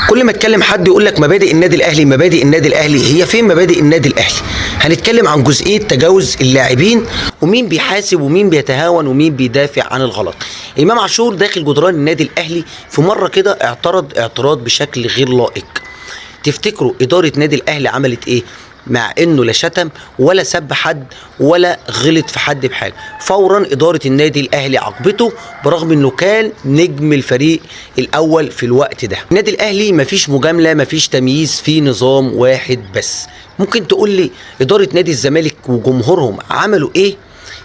كل ما اتكلم حد يقول لك مبادئ النادي الاهلي مبادئ النادي الاهلي، هي فين مبادئ النادي الاهلي؟ هنتكلم عن جزئيه تجاوز اللاعبين ومين بيحاسب ومين بيتهاون ومين بيدافع عن الغلط. امام عاشور داخل جدران النادي الاهلي في مره كده اعتراض بشكل غير لائق. تفتكروا اداره نادي الاهلي عملت ايه؟ مع انه لا شتم ولا سب حد ولا غلط في حد بحاجه، فورا اداره النادي الاهلي عاقبته برغم انه كان نجم الفريق الاول في الوقت ده. النادي الاهلي مفيش مجامله مفيش تمييز، في نظام واحد بس. ممكن تقول لي اداره نادي الزمالك وجمهورهم عملوا ايه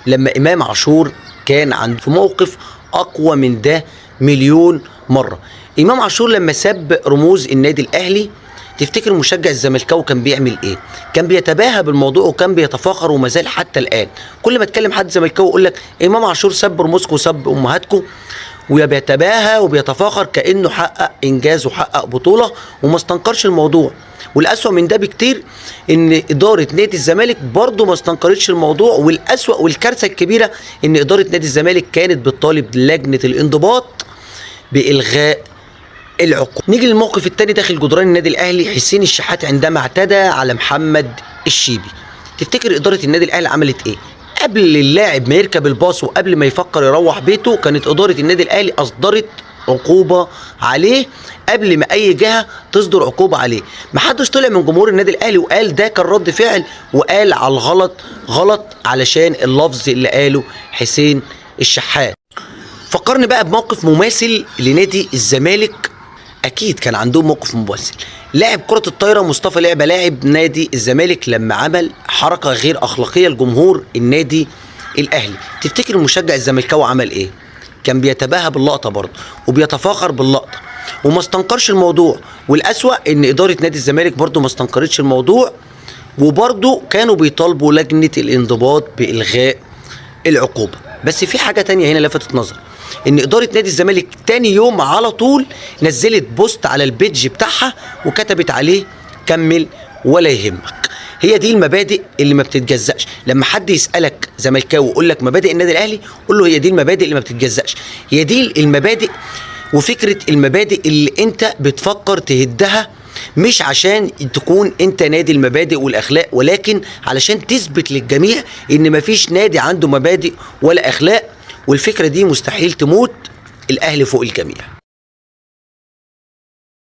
لما امام عاشور كان عنده في موقف اقوى من ده مليون مره؟ امام عاشور لما سب رموز النادي الاهلي، تفتكر مشجع الزملكاوي كان بيعمل ايه؟ كان بيتباهى بالموضوع وكان بيتفاخر وما زال حتى الان. كل ما اتكلم حد زملكاوي يقول لك امام عاشور سب رموزكم وسب امهاتكم، وبيتباهى وبيتفاخر كانه حقق انجاز وحقق بطوله وما استنكرش الموضوع. والاسوأ من ده بكتير ان اداره نادي الزمالك برضه ما استنكرتش الموضوع، والاسوأ والكارثه الكبيره ان اداره نادي الزمالك كانت بتطالب لجنه الانضباط بالغاء العقوبة. نيجي للموقف الثاني داخل جدران النادي الاهلي، حسين الشحات عندما اعتدى على محمد الشيبي. تفتكر اداره النادي الاهلي عملت ايه؟ قبل اللاعب ما يركب الباص وقبل ما يفكر يروح بيته، كانت اداره النادي الاهلي اصدرت عقوبه عليه قبل ما اي جهه تصدر عقوبه عليه. محدش طلع من جمهور النادي الاهلي وقال ده كان رد فعل وقال على الغلط غلط علشان اللفظ اللي قاله حسين الشحات. فكرني بقى بموقف مماثل لنادي الزمالك، اكيد كان عندهم موقف مماثل. لاعب كرة الطايرة مصطفى لعبة لاعب نادي الزمالك لما عمل حركة غير اخلاقية لجمهور النادي الاهلي، تفتكر المشجع الزملكاوي عمل ايه؟ كان بيتباهى باللقطة برضه وبيتفاخر باللقطة وما استنكرش الموضوع. والاسوأ ان ادارة نادي الزمالك برضه ما استنكرتش الموضوع، وبرضه كانوا بيطالبوا لجنة الانضباط بالغاء العقوبة. بس في حاجة تانية هنا لفتت نظر، ان اداره نادي الزمالك تاني يوم على طول نزلت بوست على البيدج بتاعها وكتبت عليه كمل ولا يهمك. هي دي المبادئ اللي ما بتتجزأش. لما حد يسألك زملكاوي يقول لك مبادئ النادي الاهلي، قول له هي دي المبادئ اللي ما بتتجزأش، هي دي المبادئ وفكرة المبادئ اللي انت بتفكر تهدها، مش عشان تكون انت نادي المبادئ والاخلاق، ولكن علشان تثبت للجميع ان مفيش نادي عنده مبادئ ولا اخلاق. والفكرة دي مستحيل تموت، الاهلي فوق الجميع.